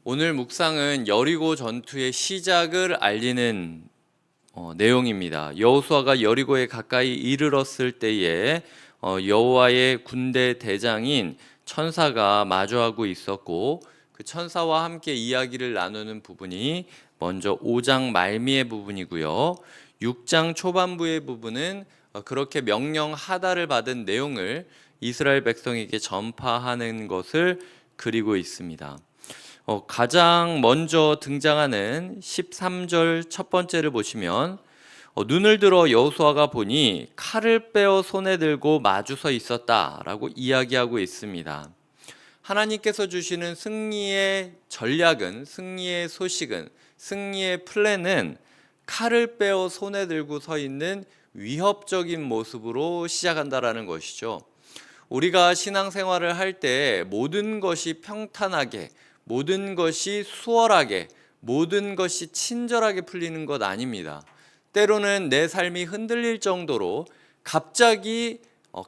오늘 묵상은 여리고 전투의 시작을 알리는 내용입니다. 여호수아가 여리고에 가까이 이르렀을 때에 여호와의 군대 대장인 천사가 마주하고 있었고, 그 천사와 함께 이야기를 나누는 부분이 먼저 5장 말미의 부분이고요. 6장 초반부의 부분은 그렇게 명령하다를 받은 내용을 이스라엘 백성에게 전파하는 것을 그리고 있습니다. 가장 먼저 등장하는 13절 첫 번째를 보시면 눈을 들어 여호수아가 보니 칼을 빼어 손에 들고 마주 서 있었다라고 이야기하고 있습니다. 하나님께서 주시는 승리의 전략은, 승리의 소식은, 승리의 플랜은 칼을 빼어 손에 들고 서 있는 위협적인 모습으로 시작한다라는 것이죠. 우리가 신앙생활을 할 때 모든 것이 평탄하게, 모든 것이 수월하게, 모든 것이 친절하게 풀리는 것 아닙니다. 때로는 내 삶이 흔들릴 정도로 갑자기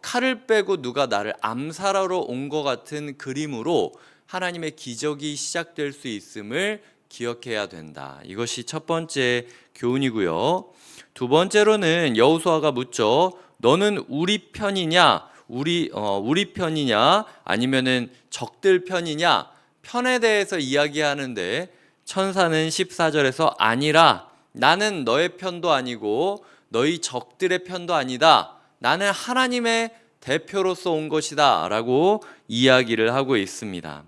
칼을 빼고 누가 나를 암살하러 온 것 같은 그림으로 하나님의 기적이 시작될 수 있음을 기억해야 된다. 이것이 첫 번째 교훈이고요. 두 번째로는 여호수아가 묻죠. 너는 우리 편이냐? 우리 편이냐? 아니면은 적들 편이냐? 편에 대해서 이야기하는데 천사는 14절에서 아니라 나는 너의 편도 아니고 너희 적들의 편도 아니다. 나는 하나님의 대표로서 온 것이다 라고 이야기를 하고 있습니다.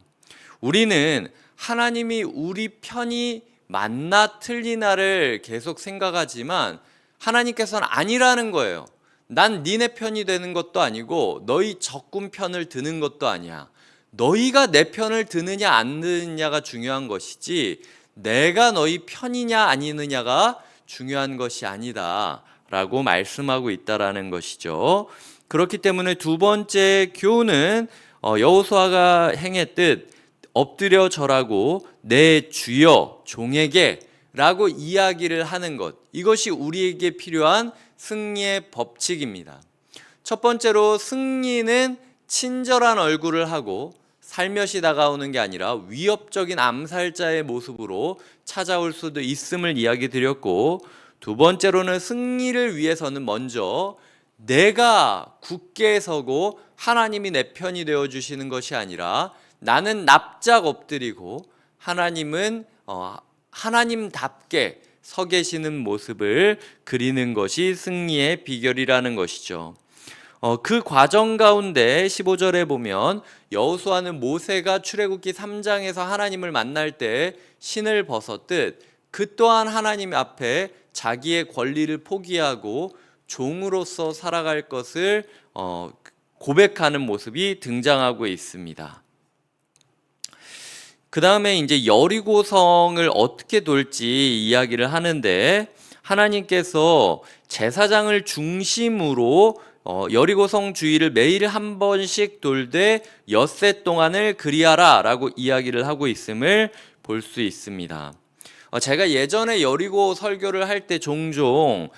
우리는 하나님이 우리 편이 맞나 틀리나를 계속 생각하지만 하나님께서는 아니라는 거예요. 난 니네 편이 되는 것도 아니고 너희 적군 편을 드는 것도 아니야. 너희가 내 편을 드느냐 안 드느냐가 중요한 것이지 내가 너희 편이냐 아니느냐가 중요한 것이 아니다 라고 말씀하고 있다라는 것이죠. 그렇기 때문에 두 번째 교훈은 여호수아가 행했듯 엎드려 절하고 내 주여 종에게 라고 이야기를 하는 것, 이것이 우리에게 필요한 승리의 법칙입니다. 첫 번째로 승리는 친절한 얼굴을 하고 살며시 다가오는 게 아니라 위협적인 암살자의 모습으로 찾아올 수도 있음을 이야기 드렸고, 두 번째로는 승리를 위해서는 먼저 내가 굳게 서고 하나님이 내 편이 되어 주시는 것이 아니라 나는 납작 엎드리고 하나님은 하나님답게 서 계시는 모습을 그리는 것이 승리의 비결이라는 것이죠. 그 과정 가운데 15절에 보면 여호수아는 모세가 출애굽기 3장에서 하나님을 만날 때 신을 벗었듯 그 또한 하나님 앞에 자기의 권리를 포기하고 종으로서 살아갈 것을 고백하는 모습이 등장하고 있습니다. 그 다음에 이제 여리고성을 어떻게 돌지 이야기를 하는데, 하나님께서 제사장을 중심으로 여리고성 주위를 매일 한 번씩 돌되 엿새 동안을 그리하라 라고 이야기를 하고 있음을 볼 수 있습니다. 제가 예전에 여리고 설교를 할 때 종종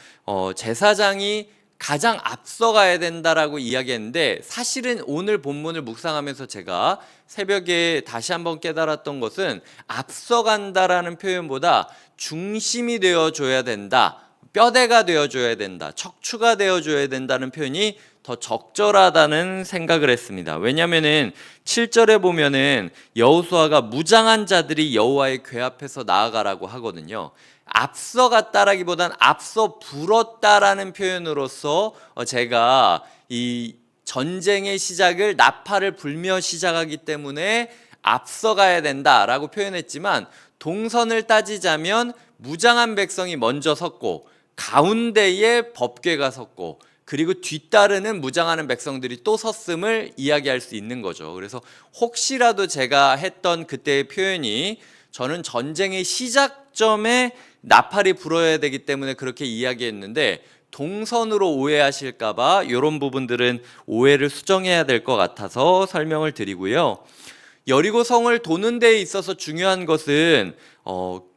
제사장이 가장 앞서가야 된다라고 이야기했는데, 사실은 오늘 본문을 묵상하면서 제가 새벽에 다시 한번 깨달았던 것은 앞서간다라는 표현보다 중심이 되어줘야 된다, 뼈대가 되어줘야 된다, 척추가 되어줘야 된다는 표현이 더 적절하다는 생각을 했습니다. 왜냐하면은 7절에 보면은 여호수아가 무장한 자들이 여호와의 궤 앞에서 나아가라고 하거든요. 앞서갔다라기보단 앞서 불었다라는 표현으로서 제가 이 전쟁의 시작을 나팔을 불며 시작하기 때문에 앞서가야 된다라고 표현했지만, 동선을 따지자면 무장한 백성이 먼저 섰고 가운데에 법궤가 섰고 그리고 뒤따르는 무장하는 백성들이 또 섰음을 이야기할 수 있는 거죠. 그래서 혹시라도 제가 했던 그때의 표현이 저는 전쟁의 시작점에 나팔이 불어야 되기 때문에 그렇게 이야기했는데, 동선으로 오해하실까봐 이런 부분들은 오해를 수정해야 될 것 같아서 설명을 드리고요. 여리고성을 도는 데 있어서 중요한 것은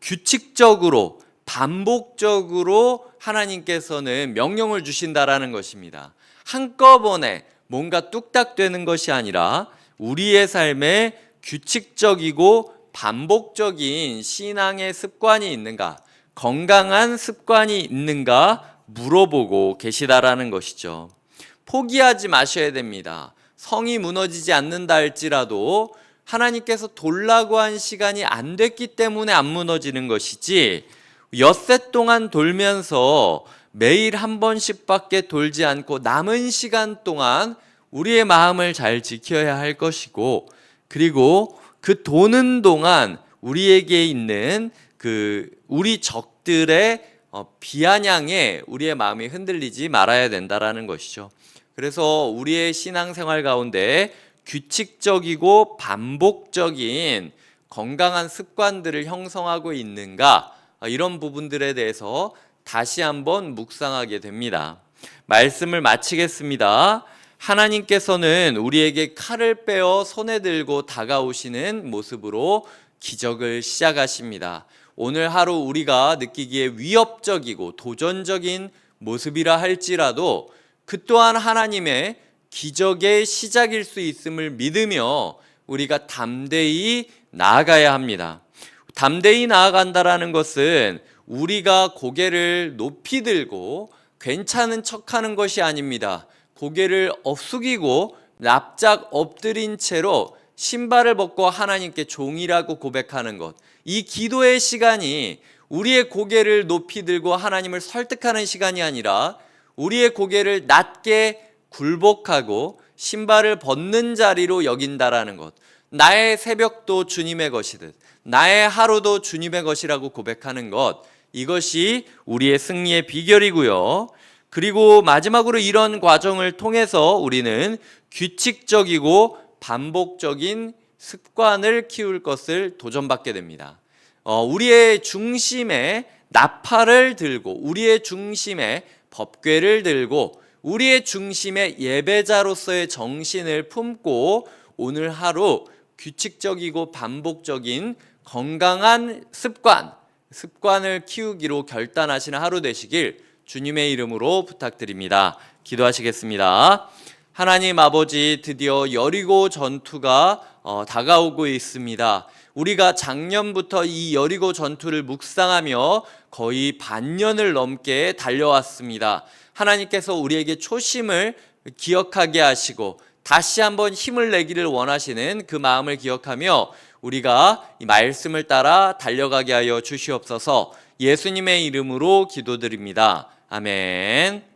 규칙적으로 반복적으로 하나님께서는 명령을 주신다라는 것입니다. 한꺼번에 뭔가 뚝딱 되는 것이 아니라 우리의 삶에 규칙적이고 반복적인 신앙의 습관이 있는가, 건강한 습관이 있는가 물어보고 계시다라는 것이죠. 포기하지 마셔야 됩니다. 성이 무너지지 않는다 할지라도 하나님께서 돌라고 한 시간이 안 됐기 때문에 안 무너지는 것이지, 엿새 동안 돌면서 매일 한 번씩밖에 돌지 않고 남은 시간 동안 우리의 마음을 잘 지켜야 할 것이고, 그리고 그 도는 동안 우리에게 있는 우리 적들의 비아냥에 우리의 마음이 흔들리지 말아야 된다라는 것이죠. 그래서 우리의 신앙생활 가운데 규칙적이고 반복적인 건강한 습관들을 형성하고 있는가, 이런 부분들에 대해서 다시 한번 묵상하게 됩니다. 말씀을 마치겠습니다. 하나님께서는 우리에게 칼을 빼어 손에 들고 다가오시는 모습으로 기적을 시작하십니다. 오늘 하루 우리가 느끼기에 위협적이고 도전적인 모습이라 할지라도 그 또한 하나님의 기적의 시작일 수 있음을 믿으며 우리가 담대히 나아가야 합니다. 담대히 나아간다라는 것은 우리가 고개를 높이 들고 괜찮은 척하는 것이 아닙니다. 고개를 숙이고 납작 엎드린 채로 신발을 벗고 하나님께 종이라고 고백하는 것, 이 기도의 시간이 우리의 고개를 높이 들고 하나님을 설득하는 시간이 아니라 우리의 고개를 낮게 굴복하고 신발을 벗는 자리로 여긴다라는 것, 나의 새벽도 주님의 것이듯 나의 하루도 주님의 것이라고 고백하는 것, 이것이 우리의 승리의 비결이고요. 그리고 마지막으로 이런 과정을 통해서 우리는 규칙적이고 반복적인 습관을 키울 것을 도전받게 됩니다. 우리의 중심에 나팔을 들고, 우리의 중심에 법궤를 들고, 우리의 중심에 예배자로서의 정신을 품고 오늘 하루 규칙적이고 반복적인 건강한 습관을 키우기로 결단하시는 하루 되시길 주님의 이름으로 부탁드립니다. 기도하시겠습니다. 하나님 아버지, 드디어 여리고 전투가 다가오고 있습니다. 우리가 작년부터 이 여리고 전투를 묵상하며 거의 반년을 넘게 달려왔습니다. 하나님께서 우리에게 초심을 기억하게 하시고 다시 한번 힘을 내기를 원하시는 그 마음을 기억하며 우리가 이 말씀을 따라 달려가게 하여 주시옵소서. 예수님의 이름으로 기도드립니다. 아멘.